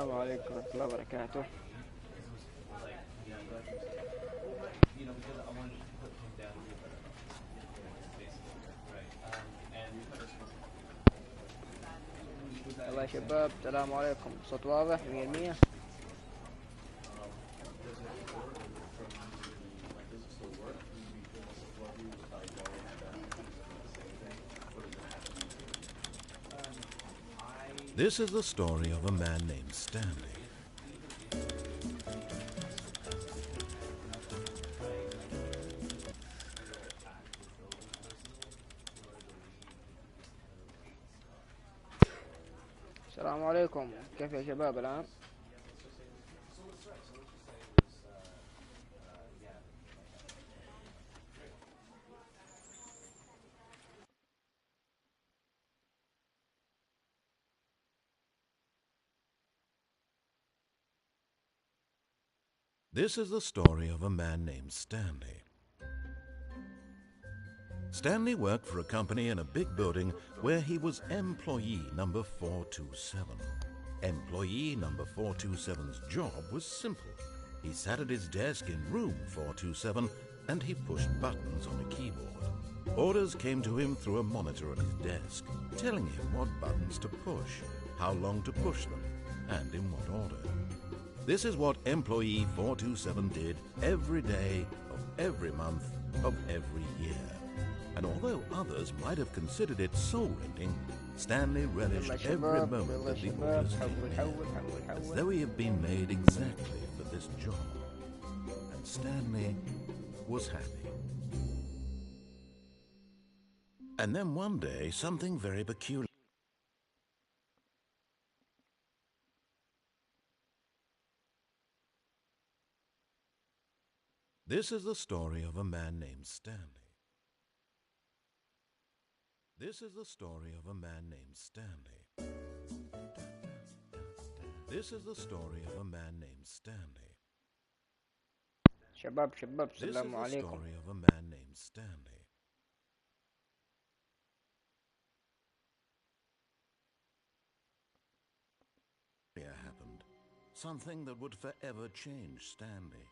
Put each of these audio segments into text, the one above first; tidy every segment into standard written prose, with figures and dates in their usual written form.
السلام عليكم ورحمة الله وبركاته. يلا يا شباب، السلام عليكم. صوت واضح 100%. This is the story of a man named Stanley. السلام عليكم، كيف يا شباب الآن؟ This is the story of a man named Stanley. Stanley worked for a company in a big building where he was employee number 427. Employee number 427's job was simple. He sat at his desk in room 427 and he pushed buttons on a keyboard. Orders came to him through a monitor on his desk, telling him what buttons to push, how long to push them, and in what order. This is what employee 427 did every day of every month of every year. And although others might have considered it soul-rending, Stanley relished every moment that the orders came in, as though he had been made exactly for this job. And Stanley was happy. And then one day, something very peculiar. This is the story of a man named Stanley. This is the story of a man named Stanley. This is the story of a man named Stanley. شباب This is السلام the عليكم. story of a man named Stanley. Happened. Something that would forever change Stanley.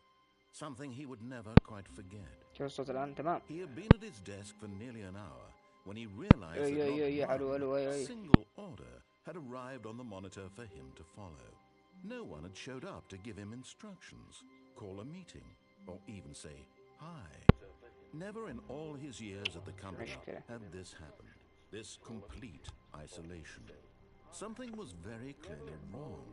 Something he would never quite forget. شوف الصوت الآن تمام. He had been at his desk for nearly an hour when he realized that not one single order had arrived on the monitor for him to follow. No one had showed up to give him instructions, call a meeting, or even say hi. Never in all his years at the company had this happened, this complete isolation. Something was very clearly wrong.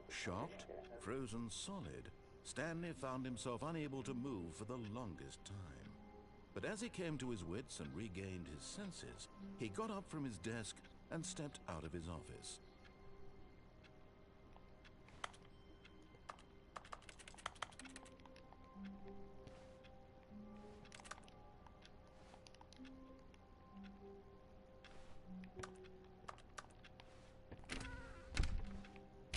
Shocked, frozen solid, Stanley found himself unable to move for the longest time. But as he came to his wits and regained his senses, he got up from his desk and stepped out of his office.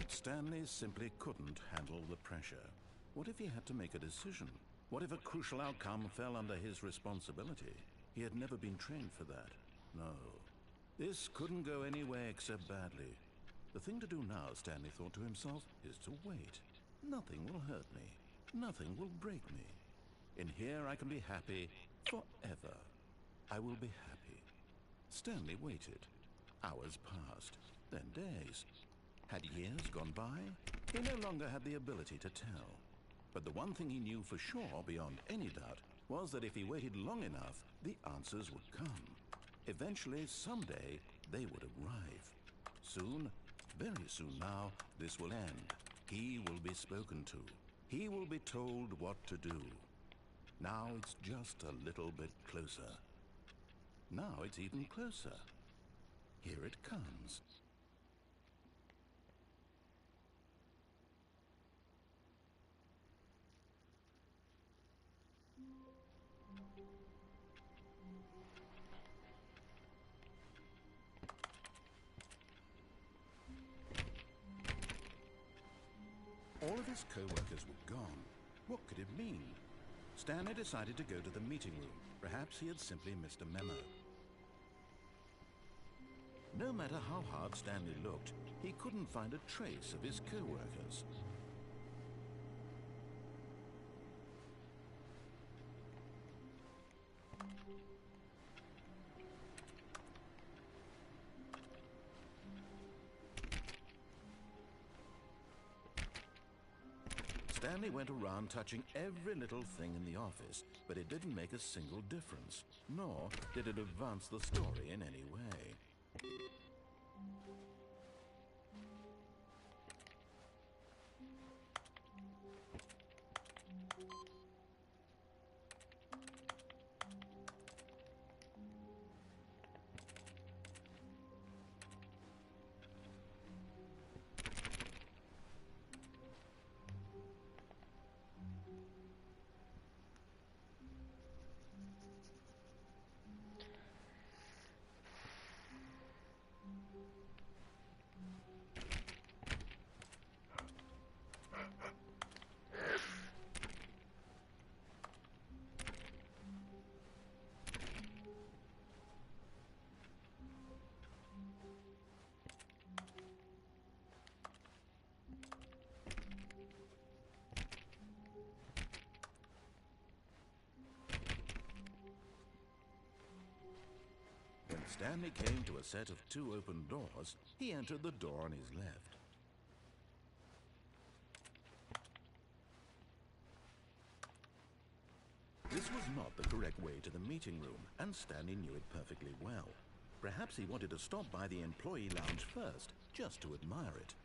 Stanley simply couldn't handle the pressure. What if he had to make a decision? What if a crucial outcome fell under his responsibility? He had never been trained for that. No. This couldn't go any way except badly. The thing to do now, Stanley thought to himself, is to wait. Nothing will hurt me. Nothing will break me. In here I can be happy forever. I will be happy. Stanley waited. Hours passed, then days. Had years gone by? He no longer had the ability to tell. But the one thing he knew for sure, beyond any doubt, was that if he waited long enough, the answers would come. Eventually, someday, they would arrive. Soon, very soon now, this will end. He will be spoken to. He will be told what to do. Now it's just a little bit closer. Now it's even closer. Here it comes. All of his co-workers were gone. What could it mean? Stanley decided to go to the meeting room. Perhaps he had simply missed a memo. No matter how hard Stanley looked, he couldn't find a trace of his co-workers. Stanley went around touching every little thing in the office, but it didn't make a single difference, nor did it advance the story in any way. When Stanley came to a set of 2 open doors, he entered the door on his left. This was not the correct way to the meeting room, and Stanley knew it perfectly well. Perhaps he wanted to stop by the employee lounge first, just to admire it.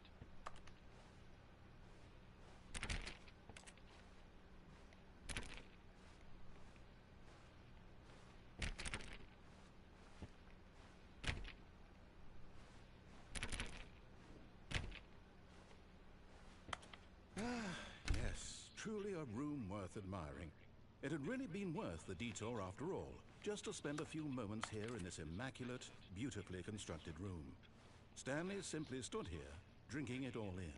Truly a room worth admiring. It had really been worth the detour after all, just to spend a few moments here in this immaculate, beautifully constructed room. Stanley simply stood here, drinking it all in.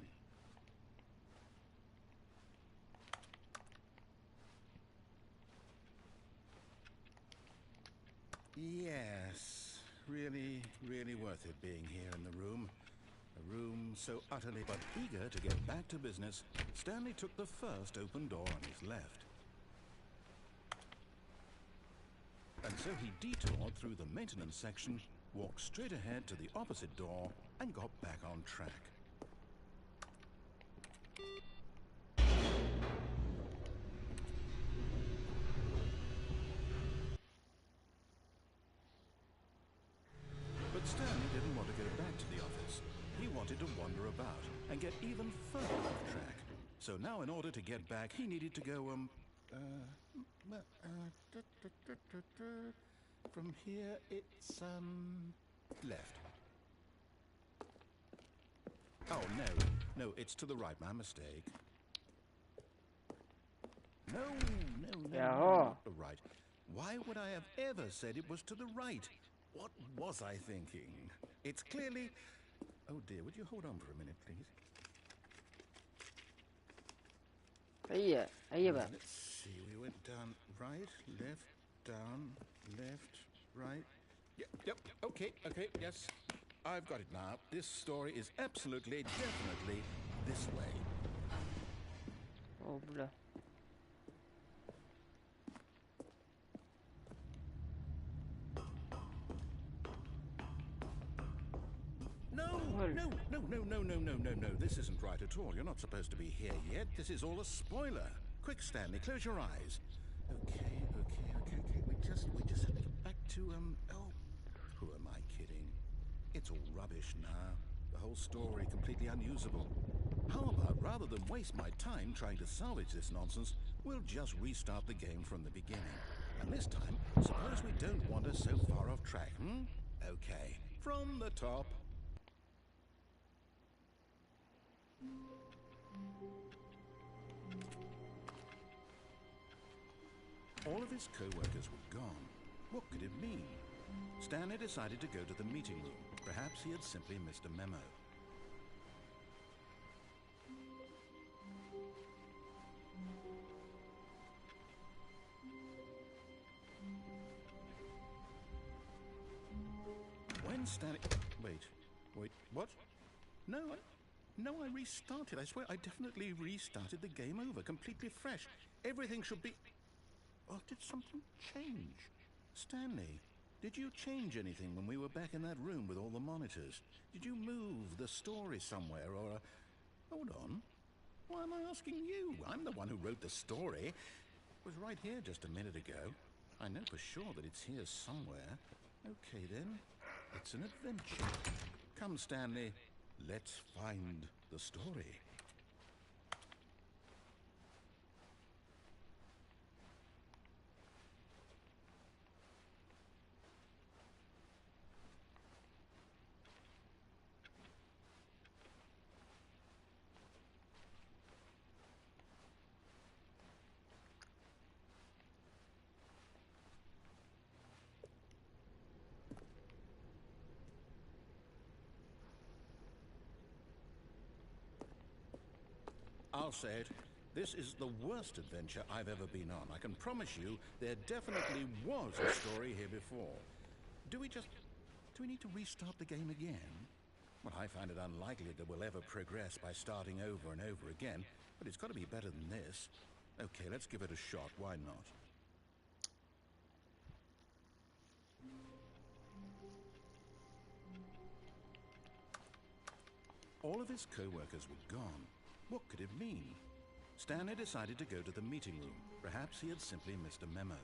Yes, really, really worth it being here in the room. A room so utterly but eager to get back to business, Stanley took the first open door on his left. And so he detoured through the maintenance section, walked straight ahead to the opposite door, and got back on track. But Stanley didn't want to go back to the office. He wanted to wander about and get even further off track. So now in order to get back, he needed to go, from here it's, left. Oh, no, it's to the right, my mistake. No, not the right. Why would I have ever said it was to the right? What was I thinking? It's clearly... Oh dear, would you hold on for a minute, please? Let's see, we went down, right, left, down, left, right. Yep, okay, yes. I've got it now. This story is absolutely, definitely this way. Oh, blah. No, this isn't right at all. You're not supposed to be here yet. This is all a spoiler. Quick, Stanley, close your eyes. Okay. We just have to get back to, oh, who am I kidding? It's all rubbish now. The whole story completely unusable. How about, rather than waste my time trying to salvage this nonsense, we'll just restart the game from the beginning. And this time, suppose we don't wander so far off track, Okay, from the top. All of his co-workers were gone. What could it mean? Stanley decided to go to the meeting room. Perhaps he had simply missed a memo. When Stanley... Wait, what? No, I restarted. I swear I definitely restarted the game over, completely fresh. Everything should be... Oh, did something change? Stanley, did you change anything when we were back in that room with all the monitors? Did you move the story somewhere, or... Hold on. Why am I asking you? I'm the one who wrote the story. It was right here just a minute ago. I know for sure that it's here somewhere. Okay, then. It's an adventure. Come, Stanley. Let's find the story. I'll say it. This is the worst adventure I've ever been on. I can promise you there definitely was a story here before. Do we need to restart the game again? Well, I find it unlikely that we'll ever progress by starting over and over again, but it's got to be better than this. Okay, let's give it a shot. Why not? All of his co-workers were gone. What could it mean? Stanley decided to go to the meeting room. Perhaps he had simply missed a memo.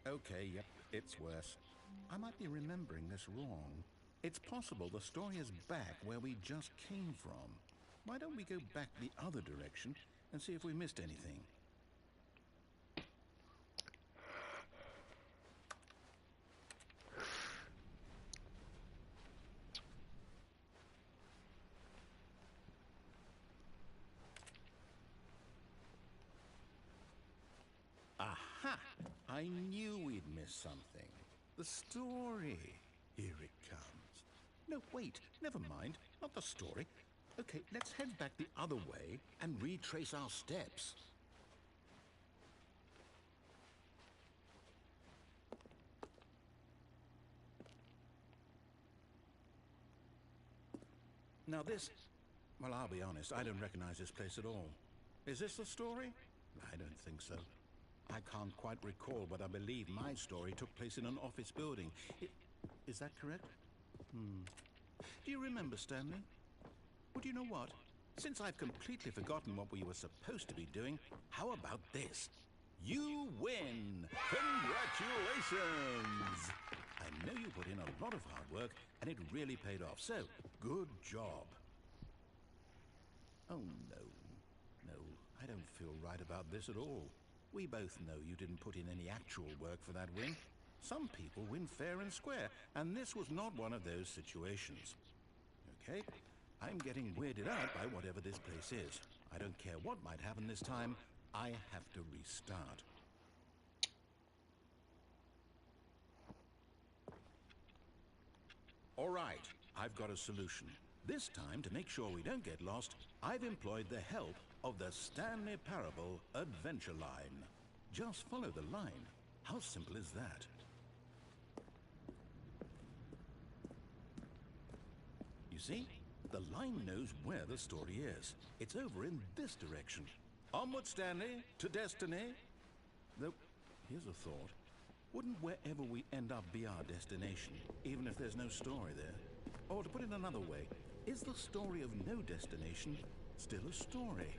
Okay, yep, it's worse. I might be remembering this wrong. It's possible the story is back where we just came from. Why don't we go back the other direction and see if we missed anything? Aha! I knew we'd miss something. The story. Here it comes. No, wait, never mind. Not the story. Okay, let's head back the other way and retrace our steps. Now this... Well, I'll be honest, I don't recognize this place at all. Is this the story? I don't think so. I can't quite recall, but I believe my story took place in an office building. Is that correct? Do you remember, Stanley? Well, do you know what? Since I've completely forgotten what we were supposed to be doing, how about this? You win! Congratulations! I know you put in a lot of hard work, and it really paid off, so good job. Oh, no, I don't feel right about this at all. We both know you didn't put in any actual work for that win. Some people win fair and square, and this was not one of those situations. Okay, I'm getting weirded out by whatever this place is. I don't care what might happen this time. I have to restart. All right, I've got a solution. This time, to make sure we don't get lost, I've employed the help of the Stanley Parable Adventure Line. Just follow the line. How simple is that? You see? The line knows where the story is. It's over in this direction. Onward, Stanley, to destiny. Though, here's a thought. Wouldn't wherever we end up be our destination, even if there's no story there? Or to put it another way, is the story of no destination still a story?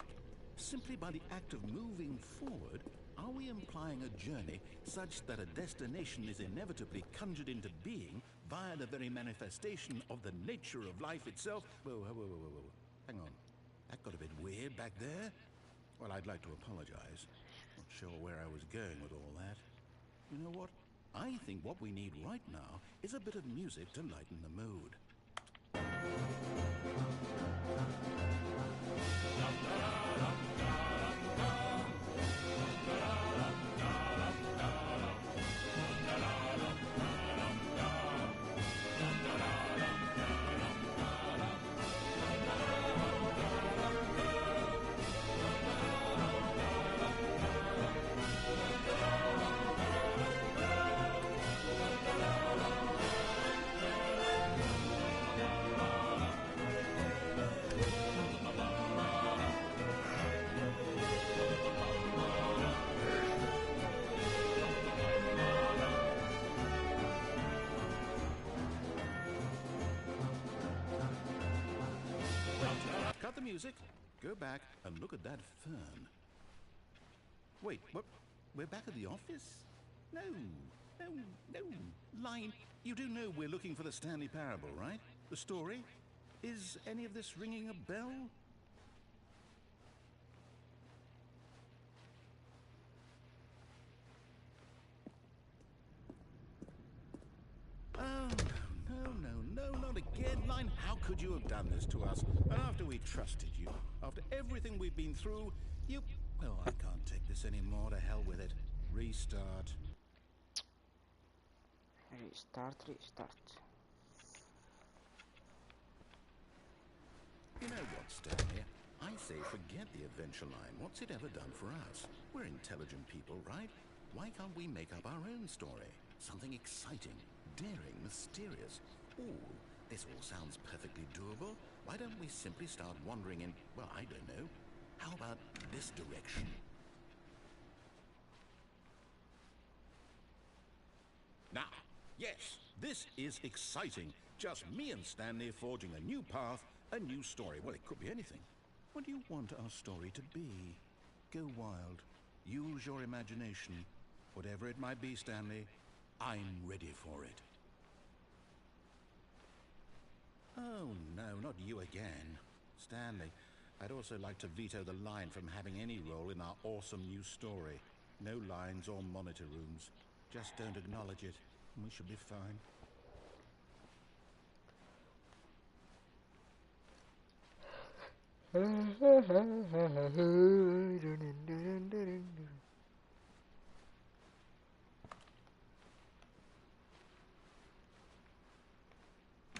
Simply by the act of moving forward, are we implying a journey such that a destination is inevitably conjured into being via the very manifestation of the nature of life itself? Whoa. Hang on. That got a bit weird back there. Well, I'd like to apologize. Not sure where I was going with all that. You know what? I think what we need right now is a bit of music to lighten the mood. Cut the music, go back and look at that fern. Wait, what? We're back at the office? No. Line, you do know we're looking for the Stanley Parable, right? The story? Is any of this ringing a bell? Oh, no, not again, Line. How could you have done this to us? And after we trusted you, after everything we've been through, you... Well, I can't take this anymore. To hell with it. Restart. Restart. You know what, Stanley? I say forget the adventure line. What's it ever done for us? We're intelligent people, right? Why can't we make up our own story? Something exciting, daring, mysterious. Ooh, this all sounds perfectly doable. Why don't we simply start wandering in, well, I don't know. How about this direction? Now, yes, this is exciting. Just me and Stanley forging a new path, a new story. Well, it could be anything. What do you want our story to be? Go wild. Use your imagination. Whatever it might be, Stanley, I'm ready for it. Oh, no, not you again. Stanley, I'd also like to veto the line from having any role in our awesome new story. No lines or monitor rooms. Just don't acknowledge it, and we should be fine.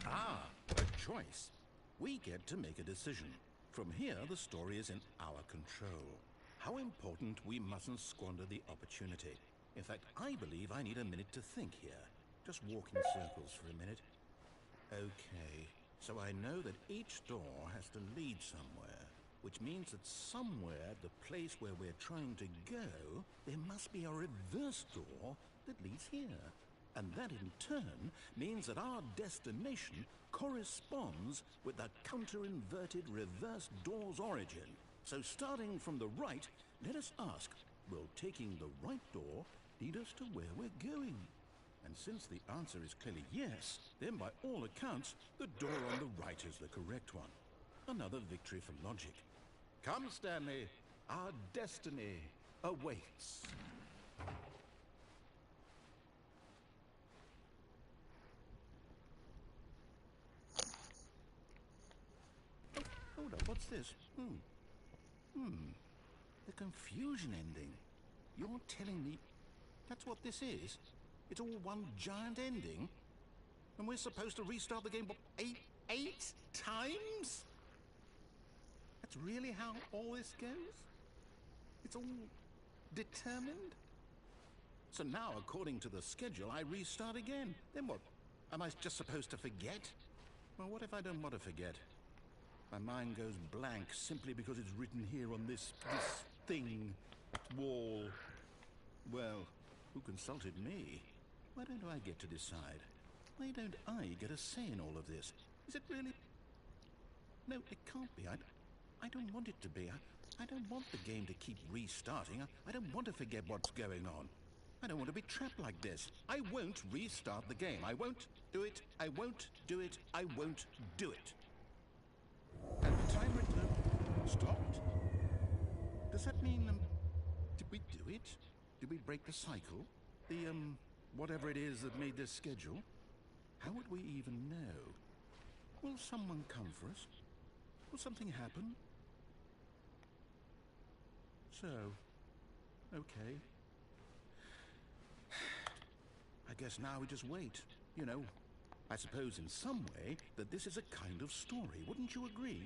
Ah, a choice. We get to make a decision. From here, the story is in our control. How important we mustn't squander the opportunity. In fact, I believe I need a minute to think here. Just walk in circles for a minute. Okay, so I know that each door has to lead somewhere, which means that somewhere, the place where we're trying to go, there must be a reverse door that leads here. And that in turn means that our destination corresponds with the counter-inverted reverse door's origin. So starting from the right, let us ask, will taking the right door lead us to where we're going? And since the answer is clearly yes, then by all accounts, the door on the right is the correct one. Another victory for logic. Come, Stanley, our destiny awaits. Hold up, what's this? The confusion ending. You're telling me that's what this is? It's all one giant ending? And we're supposed to restart the game, what, eight times? That's really how all this goes? It's all determined? So now, according to the schedule, I restart again. Then what? Am I just supposed to forget? Well, what if I don't want to forget? My mind goes blank simply because it's written here on this thing, wall. Well, who consulted me? Why don't I get to decide? Why don't I get a say in all of this? Is it really? No, it can't be. I don't want it to be. I don't want the game to keep restarting. I don't want to forget what's going on. I don't want to be trapped like this. I won't restart the game. I won't do it. I won't do it. I won't do it. And the timer stopped? Does that mean Did we do it? Did we break the cycle? The, whatever it is that made this schedule? How would we even know? Will someone come for us? Will something happen? So, okay. I guess now we just wait. You know, I suppose in some way that this is a kind of story, wouldn't you agree?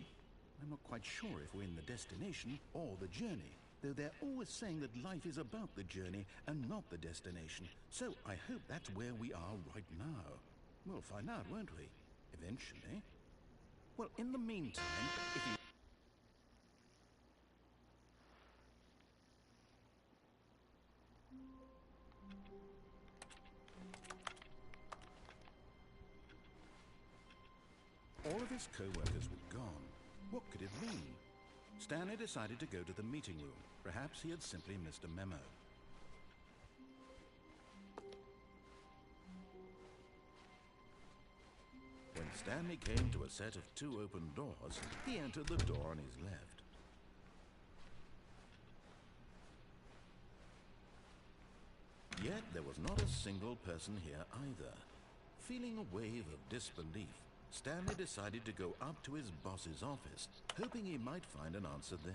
I'm not quite sure if we're in the destination or the journey, though they're always saying that life is about the journey and not the destination. So I hope that's where we are right now. We'll find out, won't we? Eventually. Well, in the meantime, if you... All of his co-workers were gone. What could it mean? Stanley decided to go to the meeting room. Perhaps he had simply missed a memo. When Stanley came to a set of 2 open doors, he entered the door on his left. Yet there was not a single person here either. Feeling a wave of disbelief, Stanley decided to go up to his boss's office, hoping he might find an answer there.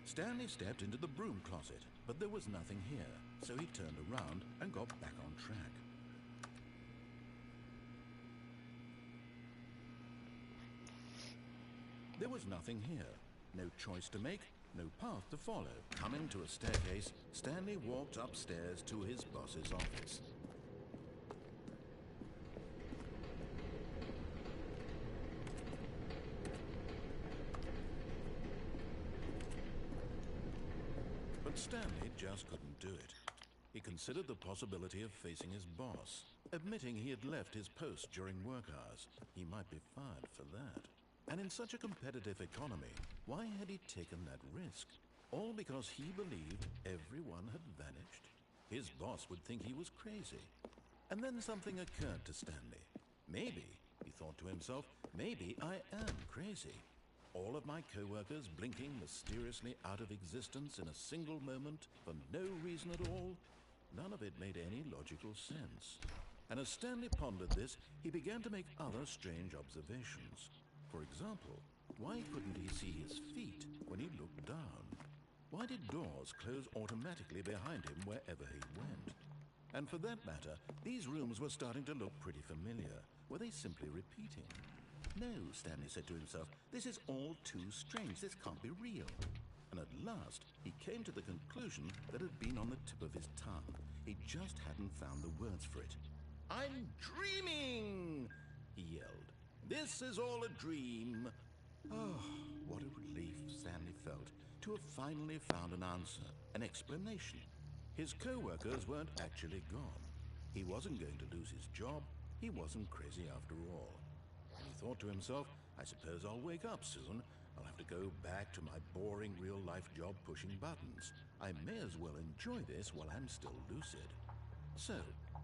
Stanley stepped into the broom closet, but there was nothing here, so he turned around and got back on track. There was nothing here. No choice to make, no path to follow. Coming to a staircase, Stanley walked upstairs to his boss's office. But Stanley just couldn't do it. He considered the possibility of facing his boss, admitting he had left his post during work hours. He might be fired for that. And in such a competitive economy, why had he taken that risk? All because he believed everyone had vanished? His boss would think he was crazy. And then something occurred to Stanley. Maybe, he thought to himself, maybe I am crazy. All of my co-workers blinking mysteriously out of existence in a single moment for no reason at all? None of it made any logical sense. And as Stanley pondered this, he began to make other strange observations. For example, why couldn't he see his feet when he looked down? Why did doors close automatically behind him wherever he went? And for that matter, these rooms were starting to look pretty familiar. Were they simply repeating? No, Stanley said to himself, this is all too strange. This can't be real. And at last, he came to the conclusion that had been on the tip of his tongue. He just hadn't found the words for it. I'm dreaming! he yelled. "This is all a dream." Oh, what a relief Stanley felt to have finally found an answer, an explanation. His co-workers weren't actually gone. He wasn't going to lose his job. He wasn't crazy after all. And he thought to himself, I suppose I'll wake up soon. I'll have to go back to my boring real-life job pushing buttons. I may as well enjoy this while I'm still lucid. So,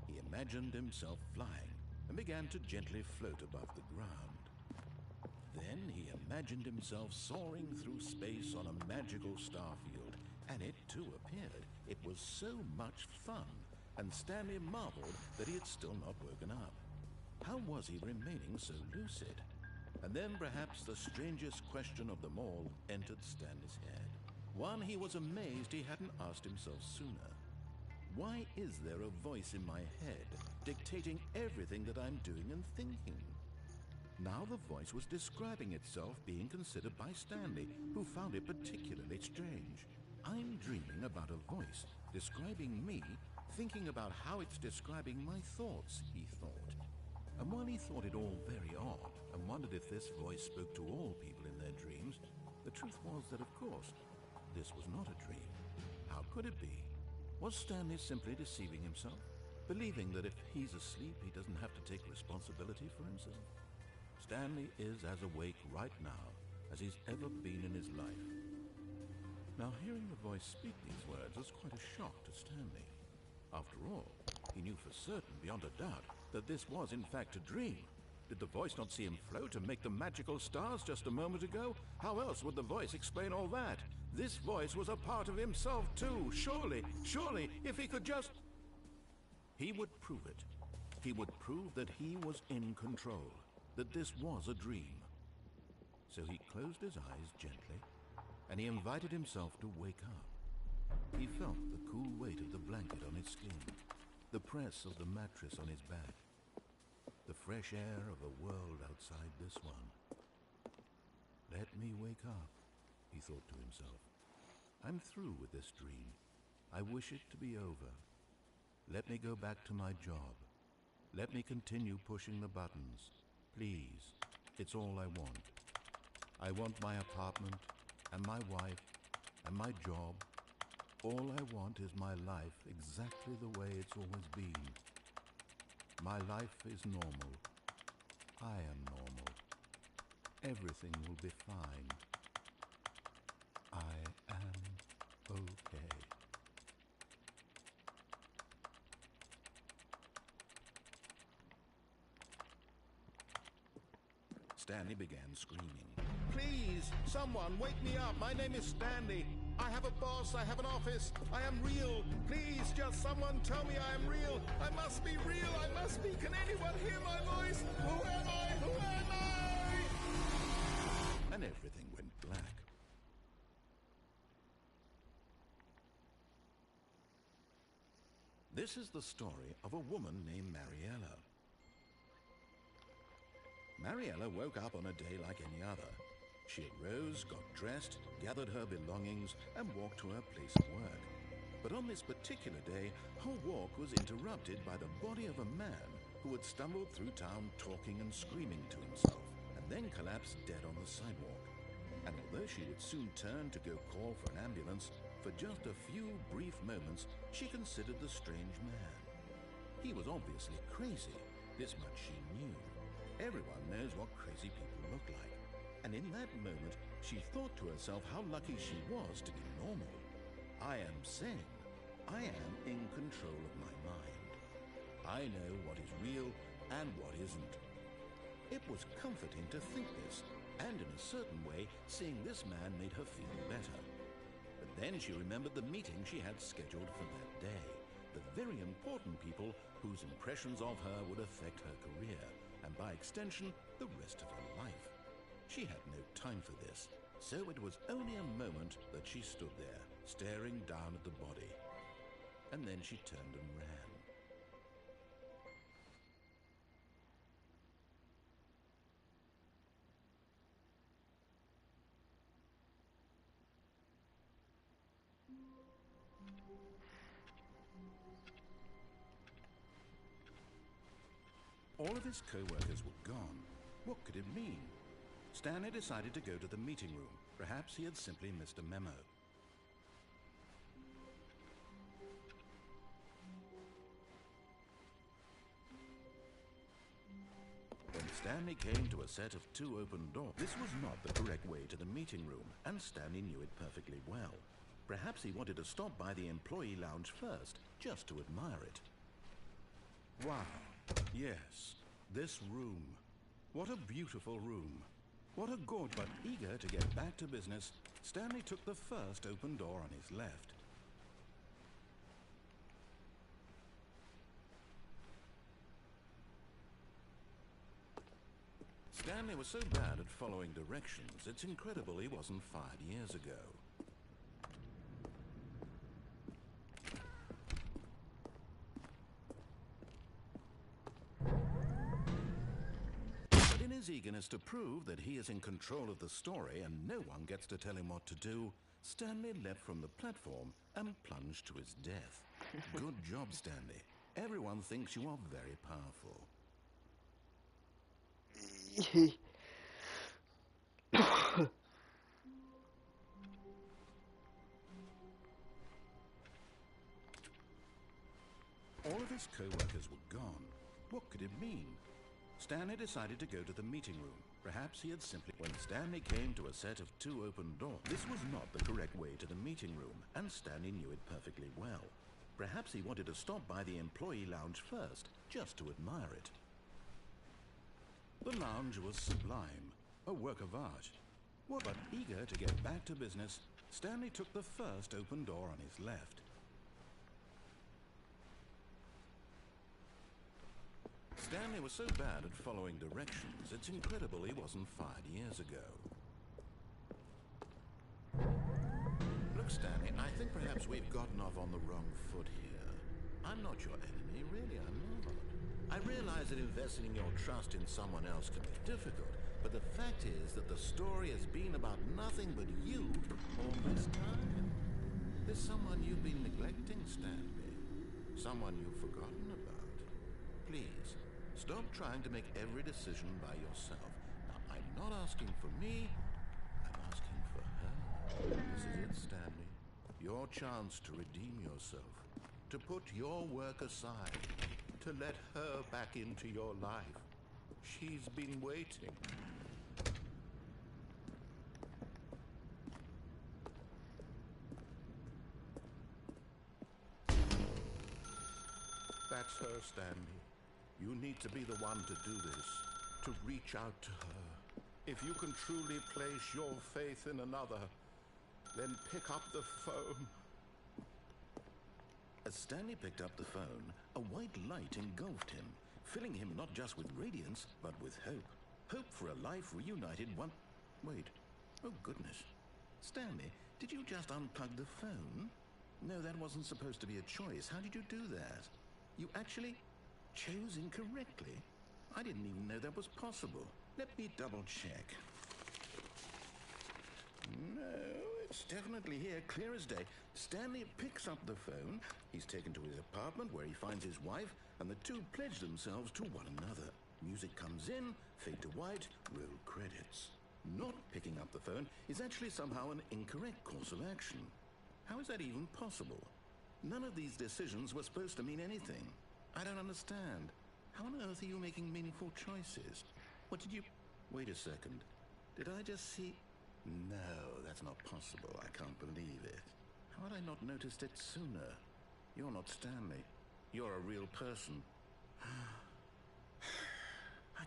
he imagined himself flying and began to gently float above the ground. Then he imagined himself soaring through space on a magical starfield, and it too appeared. It was so much fun, and Stanley marveled that he had still not woken up. How was he remaining so lucid? And then perhaps the strangest question of them all entered Stanley's head. One he was amazed he hadn't asked himself sooner. Why is there a voice in my head dictating everything that I'm doing and thinking? Now the voice was describing itself being considered by Stanley, who found it particularly strange. I'm dreaming about a voice describing me, thinking about how it's describing my thoughts, he thought. And while he thought it all very odd and wondered if this voice spoke to all people in their dreams, the truth was that, of course, this was not a dream. How could it be? Was Stanley simply deceiving himself, believing that if he's asleep, he doesn't have to take responsibility for himself? Stanley is as awake right now as he's ever been in his life. Now, hearing the voice speak these words was quite a shock to Stanley. After all, he knew for certain, beyond a doubt, that this was in fact a dream. Did the voice not see him float and make the magical stars just a moment ago? How else would the voice explain all that? This voice was a part of himself too. Surely, if he could just... He would prove it. He would prove that he was in control, that this was a dream. So he closed his eyes gently, and he invited himself to wake up. He felt the cool weight of the blanket on his skin, the press of the mattress on his back, the fresh air of a world outside this one. Let me wake up, he thought to himself. I'm through with this dream. I wish it to be over. Let me go back to my job. Let me continue pushing the buttons. Please, it's all I want. I want my apartment, and my wife, and my job. All I want is my life exactly the way it's always been. My life is normal. I am normal. Everything will be fine. I am okay. Stanley began screaming. Please, someone, wake me up. My name is Stanley. I have a boss. I have an office. I am real. Please, just someone tell me I am real. I must be real. I must be. Can anyone hear my voice? Who am I? Who am I? And everything went black. This is the story of a woman named Mariella. Mariella woke up on a day like any other. She arose, got dressed, gathered her belongings, and walked to her place of work. But on this particular day, her walk was interrupted by the body of a man who had stumbled through town talking and screaming to himself, and then collapsed dead on the sidewalk. And although she would soon turn to go call for an ambulance, for just a few brief moments, she considered the strange man. He was obviously crazy. This much she knew. Everyone knows what crazy people look like. And in that moment, she thought to herself how lucky she was to be normal. I am sane. I am in control of my mind. I know what is real and what isn't. It was comforting to think this, and in a certain way, seeing this man made her feel better. But then she remembered the meeting she had scheduled for that day, the very important people whose impressions of her would affect her career, and by extension, the rest of her life. She had no time for this, so it was only a moment that she stood there, staring down at the body. And then she turned and ran. All of his co-workers were gone. What could it mean? Stanley decided to go to the meeting room. Perhaps he had simply missed a memo. When Stanley came to a set of 2 open doors, this was not the correct way to the meeting room, and Stanley knew it perfectly well. Perhaps he wanted to stop by the employee lounge first, just to admire it. Wow. Yes, this room. What a beautiful room. What a gorge, but eager to get back to business, Stanley took the first open door on his left. Stanley was so bad at following directions, it's incredible he wasn't fired years ago. But in his eagerness to prove that he is in control of the story and no one gets to tell him what to do, Stanley leapt from the platform and plunged to his death. Good job, Stanley. Everyone thinks you are very powerful. All of his co-workers were gone. What could it mean? Stanley decided to go to the meeting room. Perhaps he had simply... When Stanley came to a set of 2 open doors, this was not the correct way to the meeting room, and Stanley knew it perfectly well. Perhaps he wanted to stop by the employee lounge first, just to admire it. The lounge was sublime, a work of art. But eager to get back to business, Stanley took the first open door on his left. Stanley was so bad at following directions, it's incredible he wasn't fired years ago. Look, Stanley, I think perhaps we've gotten off on the wrong foot here. I'm not your enemy, really, I'm not. I realize that investing your trust in someone else can be difficult, but the fact is that the story has been about nothing but you all this time. There's someone you've been neglecting, Stanley. Someone you've forgotten about. Please, stop trying to make every decision by yourself. Now, I'm not asking for me, I'm asking for her. This is it, Stanley. Your chance to redeem yourself. To put your work aside. To let her back into your life. She's been waiting. That's her, Stanley. You need to be the one to do this. To reach out to her. If you can truly place your faith in another, then pick up the phone. As Stanley picked up the phone, a white light engulfed him, filling him not just with radiance, but with hope. Hope for a life reunited one... Wait. Oh, goodness. Stanley, did you just unplug the phone? No, that wasn't supposed to be a choice. How did you do that? You actually chose incorrectly? I didn't even know that was possible. Let me double check. No, it's definitely here, clear as day. Stanley picks up the phone. He's taken to his apartment where he finds his wife, and the two pledge themselves to one another. Music comes in, fade to white, roll credits. Not picking up the phone is actually somehow an incorrect course of action. How is that even possible? None of these decisions were supposed to mean anything. I don't understand. How on earth are you making meaningful choices? What did you... Wait a second. Did I just see... No, that's not possible. I can't believe it. How had I not noticed it sooner? You're not Stanley. You're a real person. I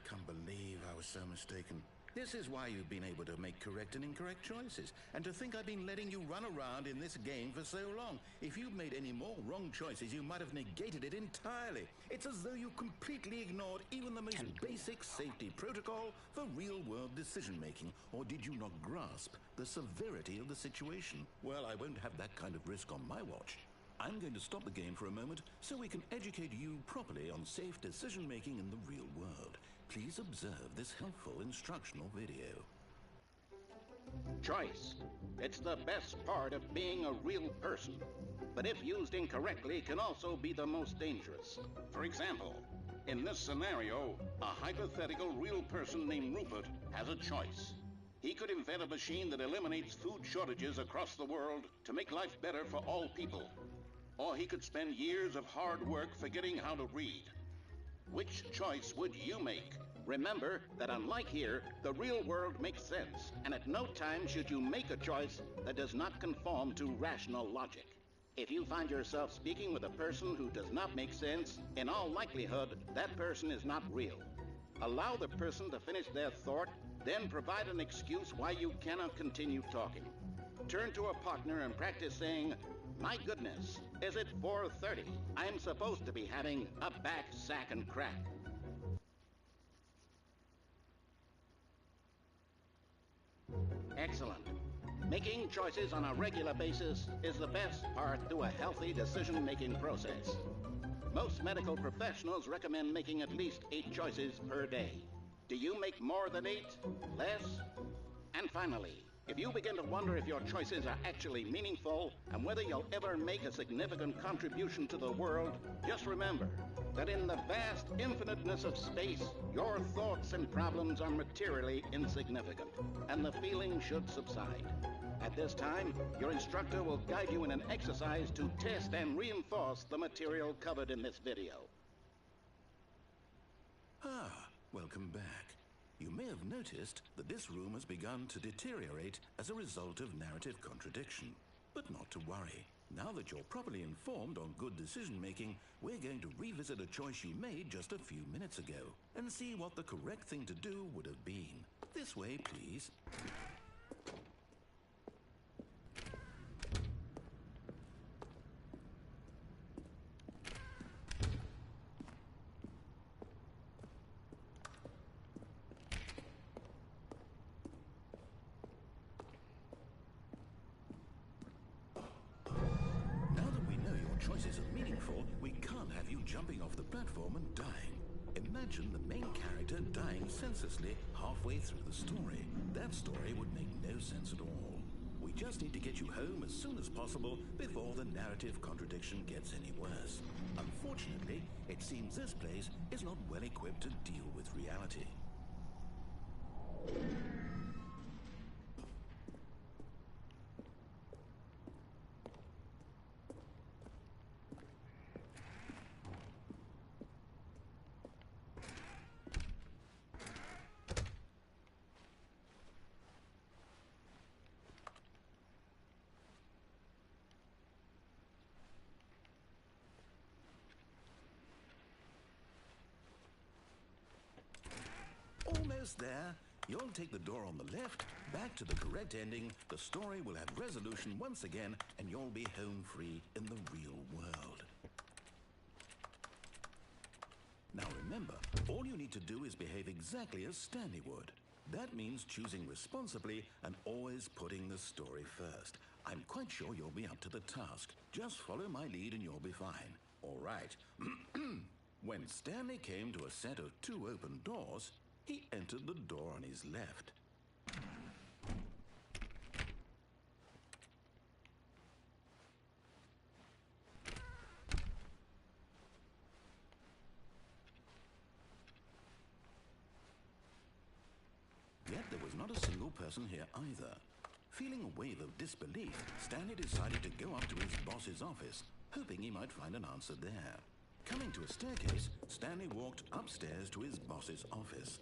can't believe I was so mistaken. This is why you've been able to make correct and incorrect choices. And to think I've been letting you run around in this game for so long. If you'd made any more wrong choices, you might have negated it entirely. It's as though you completely ignored even the most basic safety protocol for real-world decision-making. Or did you not grasp the severity of the situation? Well, I won't have that kind of risk on my watch. I'm going to stop the game for a moment so we can educate you properly on safe decision-making in the real world. Please observe this helpful instructional video. Choice. It's the best part of being a real person. But if used incorrectly, can also be the most dangerous. For example, In this scenario, a hypothetical real person named Rupert has a choice. He could invent a machine that eliminates food shortages across the world to make life better for all people. Or he could spend years of hard work forgetting how to read. Which choice would you make? Remember that unlike here, the real world makes sense, and at no time should you make a choice that does not conform to rational logic. If you find yourself speaking with a person who does not make sense, in all likelihood, that person is not real. Allow the person to finish their thought, then provide an excuse why you cannot continue talking. Turn to a partner and practice saying, "My goodness, is it 4:30? I'm supposed to be having a back, sack, and crack." Excellent. Making choices on a regular basis is the best part to a healthy decision-making process. Most medical professionals recommend making at least 8 choices per day. Do you make more than 8? Less? And finally, if you begin to wonder if your choices are actually meaningful and whether you'll ever make a significant contribution to the world, just remember that in the vast infiniteness of space, your thoughts and problems are materially insignificant, and the feeling should subside. At this time, your instructor will guide you in an exercise to test and reinforce the material covered in this video. Welcome back. You may have noticed that this room has begun to deteriorate as a result of narrative contradiction. But not to worry. Now that you're properly informed on good decision-making, we're going to revisit a choice you made just a few minutes ago and see what the correct thing to do would have been. This way, please. Choices are meaningful, we can't have you jumping off the platform and dying. Imagine the main character dying senselessly halfway through the story. That story would make no sense at all. We just need to get you home as soon as possible before the narrative contradiction gets any worse. Unfortunately, it seems this place is not well equipped to deal with reality. Almost there. You'll take the door on the left, back to the correct ending, the story will have resolution once again, and you'll be home free in the real world. Now remember, all you need to do is behave exactly as Stanley would. That means choosing responsibly and always putting the story first. I'm quite sure you'll be up to the task. Just follow my lead and you'll be fine. All right. When Stanley came to a set of 2 open doors, he entered the door on his left. Yet there was not a single person here either. Feeling a wave of disbelief, Stanley decided to go up to his boss's office, hoping he might find an answer there. Coming to a staircase, Stanley walked upstairs to his boss's office.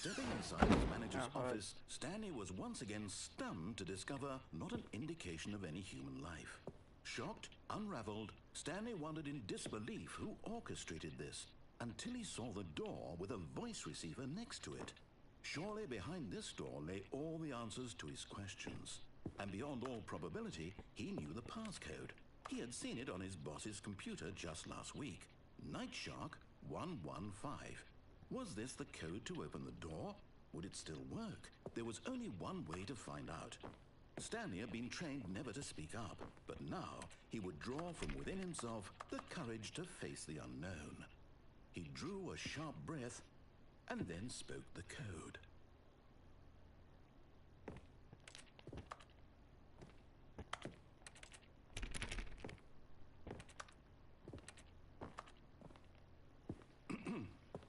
Stepping inside his manager's office, Stanley was once again stunned to discover not an indication of any human life. Shocked, unraveled, Stanley wondered in disbelief who orchestrated this, until he saw the door with a voice receiver next to it. Surely behind this door lay all the answers to his questions. And beyond all probability, he knew the passcode. He had seen it on his boss's computer just last week. Night Shark 115. Was this the code to open the door? Would it still work? There was only one way to find out. Stanley had been trained never to speak up, but now he would draw from within himself the courage to face the unknown. He drew a sharp breath and then spoke the code.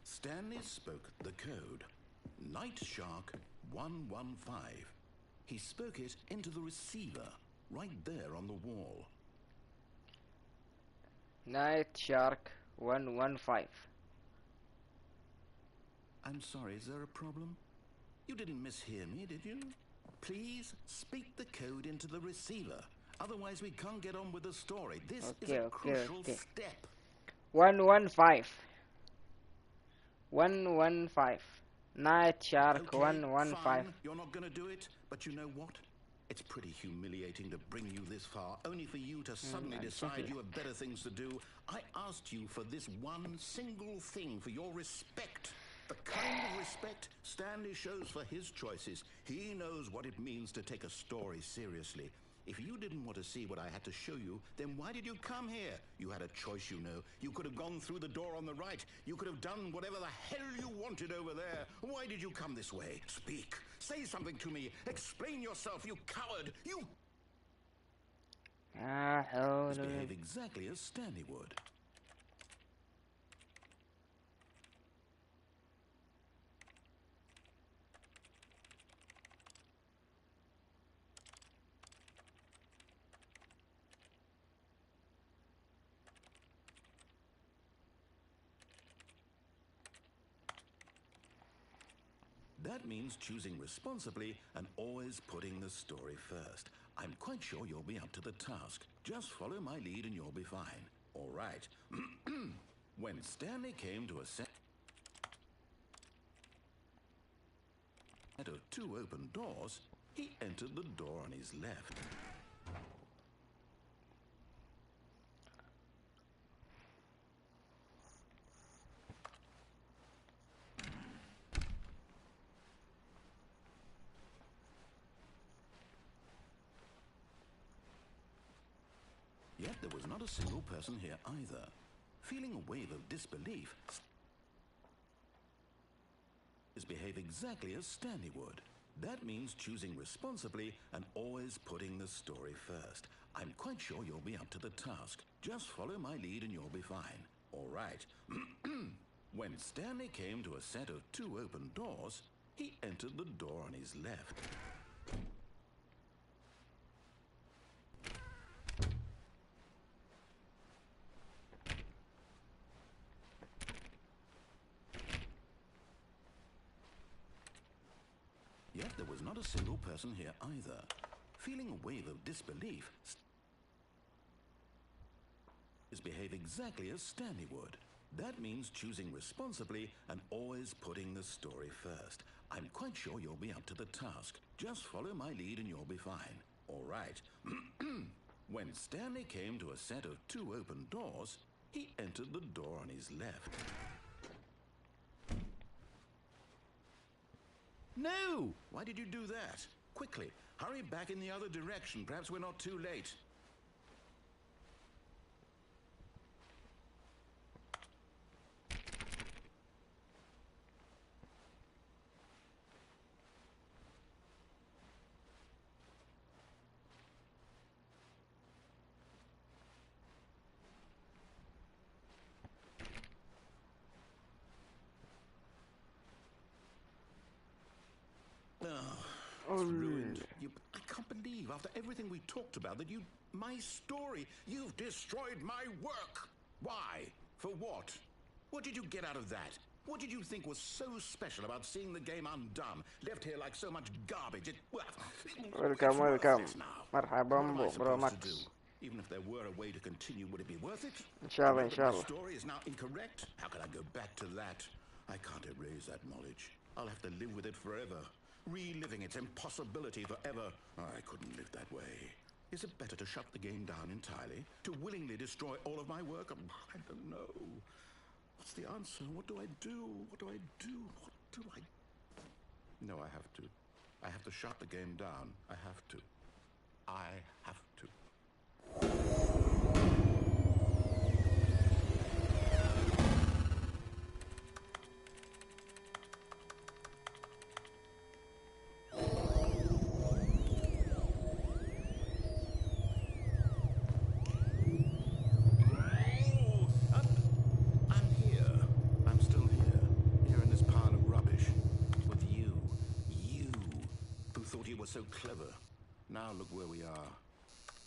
Stanley spoke the code. Night Shark 115. He spoke it into the receiver, right there on the wall. Night Shark 115. I'm sorry, is there a problem? You didn't mishear me, did you? Please speak the code into the receiver. Otherwise we can't get on with the story. This is a crucial step. 115. 115. Night Shark 115. Fine. You're not going to do it, but you know what? It's pretty humiliating to bring you this far, only for you to suddenly decide you have better things to do. I asked you for this one single thing, for your respect. The kind of respect Stanley shows for his choices. He knows what it means to take a story seriously. If you didn't want to see what I had to show you, then why did you come here? You had a choice, you know. You could have gone through the door on the right. You could have done whatever the hell you wanted over there. Why did you come this way? Speak. Say something to me. Explain yourself, you coward. You... behave exactly as Stanley would. That means choosing responsibly and always putting the story first. I'm quite sure you'll be up to the task. Just follow my lead and you'll be fine. All right. When Stanley came to a set of two open doors, he entered the door on his left. Yet there was not a single person here either. Feeling a wave of disbelief, behave exactly as Stanley would. That means choosing responsibly and always putting the story first. I'm quite sure you'll be up to the task. Just follow my lead and you'll be fine. All right. When Stanley came to a set of two open doors, he entered the door on his left. Yet there was not a single person here either. Feeling a wave of disbelief, behave exactly as Stanley would. That means choosing responsibly and always putting the story first. I'm quite sure you'll be up to the task. Just follow my lead and you'll be fine. All right. When Stanley came to a set of two open doors, he entered the door on his left. No! Why did you do that? Quickly, hurry back in the other direction. Perhaps we're not too late. It's ruined. I can't believe, after everything we talked about, that you... My story, you've destroyed my work. Why? For what? What did you get out of that? What did you think was so special about seeing the game undone, left here like so much garbage? Welcome. مرحبا برو ماكس. Even if there were a way to continue, would it be worth it? Inshallah. The story is now incorrect. How can I go back to that? I can't erase that knowledge. I'll have to live with it forever. Reliving its impossibility forever. I couldn't live that way. Is it better to shut the game down entirely? To willingly destroy all of my work? I don't know. What's the answer? What do I do? What do I do? What do I... No, I have to. I have to shut the game down. I have to. I have to. So clever. Now look where we are.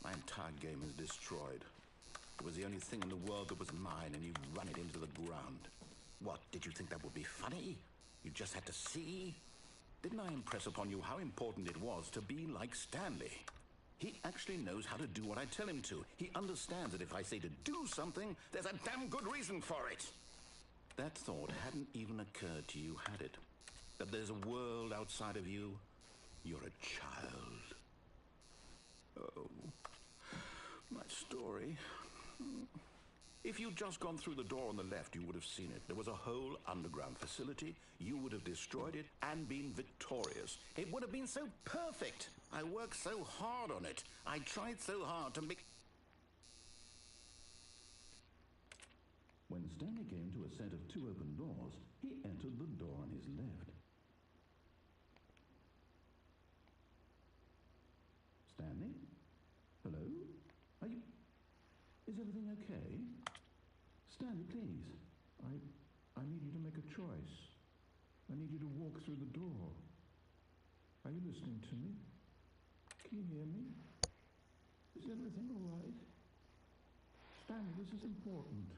My entire game is destroyed. It was the only thing in the world that was mine, and you run it into the ground. What, did you think that would be funny? You just had to see? Didn't I impress upon you how important it was to be like Stanley? He actually knows how to do what I tell him to. He understands that if I say to do something, there's a damn good reason for it. That thought hadn't even occurred to you, had it? That there's a world outside of you? You're a child. Oh, my story. If you'd just gone through the door on the left, you would have seen it. There was a whole underground facility. You would have destroyed it and been victorious. It would have been so perfect. I worked so hard on it. I tried so hard to make... When Stanley came to a set of 2 open doors, he entered the door on his left. Stanley? Hello? Are you... Is everything okay? Stanley, please. I need you to make a choice. I need you to walk through the door. Are you listening to me? Can you hear me? Is everything all right? Stanley, this is important.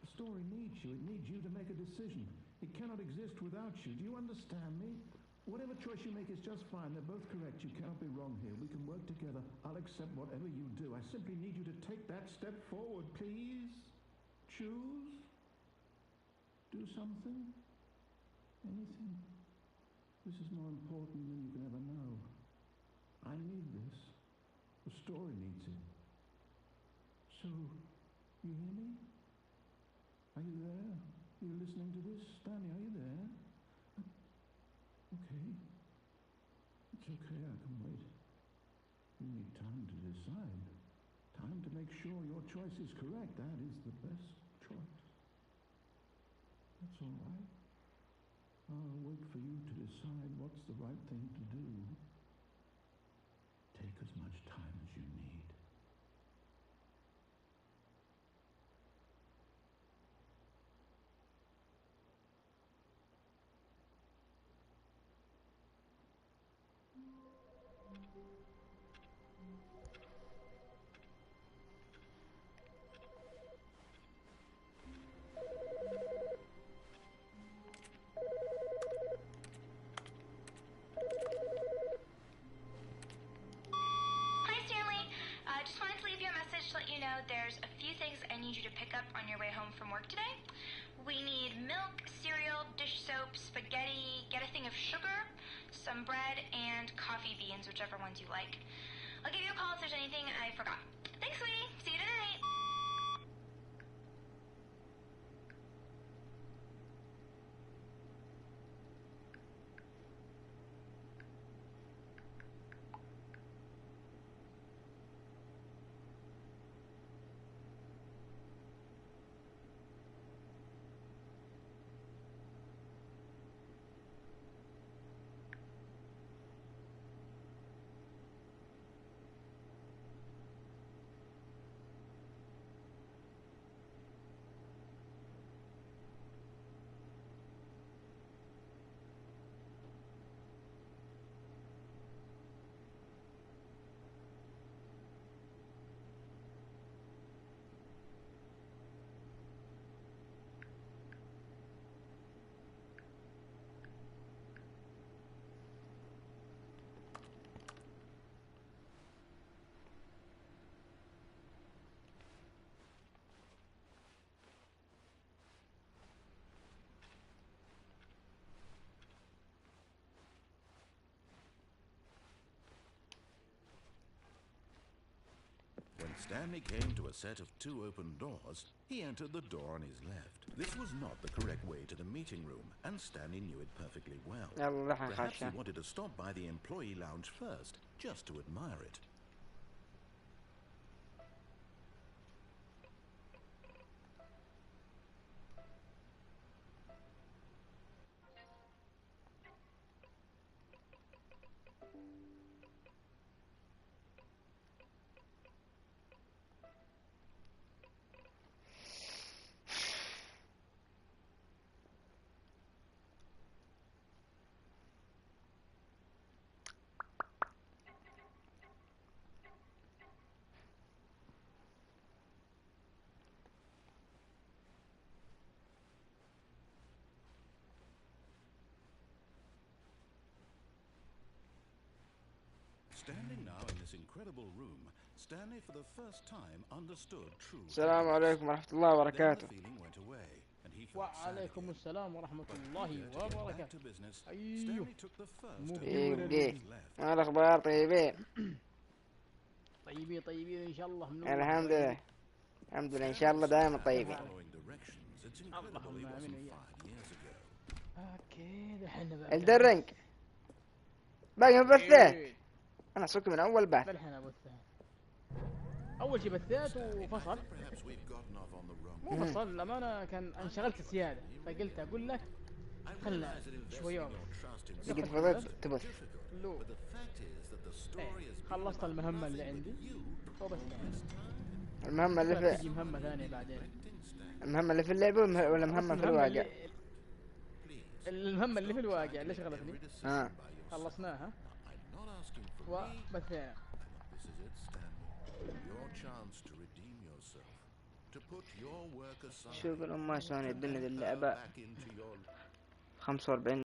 The story needs you. It needs you to make a decision. It cannot exist without you. Do you understand me? Whatever choice you make is just fine. They're both correct. You cannot be wrong here. We can work together. I'll accept whatever you do. I simply need you to take that step forward, please. Choose. Do something. Anything. This is more important than you can ever know. I need this. The story needs it. So, you hear me? Are you there? Are you listening to this? Stanley, are you there? Okay. It's okay, I can wait. You need time to decide. Time to make sure your choice is correct. That is the best choice. That's all right. I'll wait for you to decide what's the right thing to do. Take as much time as you need. There's a few things I need you to pick up on your way home from work today. We need milk, cereal, dish soap, spaghetti, get a thing of sugar, some bread, and coffee beans, whichever ones you like. I'll give you a call if there's anything I forgot. Thanks, sweetie. See you tonight. Stanley came to a set of 2 open doors. He entered the door on his left. This was not the correct way to the meeting room, and Stanley knew it perfectly well. Perhaps he wanted to stop by the employee lounge first, just to admire it. Standing now in this incredible room, Stanley for the first time understood true. السلام عليكم ورحمة الله وبركاته. وعليكم السلام ورحمة الله وبركاته. أيوه. ما الأخبار طيبين؟ طيبين إن شاء الله. الحمد لله. الحمد لله إن شاء الله دائما طيبين. اللهم آمين. أوكي دحين الدرنج باقي مبثات. أنا صرت من أول بث. الحين أبثها. أول شيء بثات وفصل. مو فصل الأمانة، كان انشغلت زيادة فقلت أقول لك خلنا شوي يوم. قلت فضلت تبث. لو. خلصت المهمة اللي عندي وبس. المهمة اللي في. تجي مهمة ثانية بعدين. المهمة اللي في اللعبة ولا مهمة في الواقع؟ المهمة اللي في الواقع اللي شغلتني. خلصناها. وبثينا. شوف الأمة شلون يدلنا اللعبة 45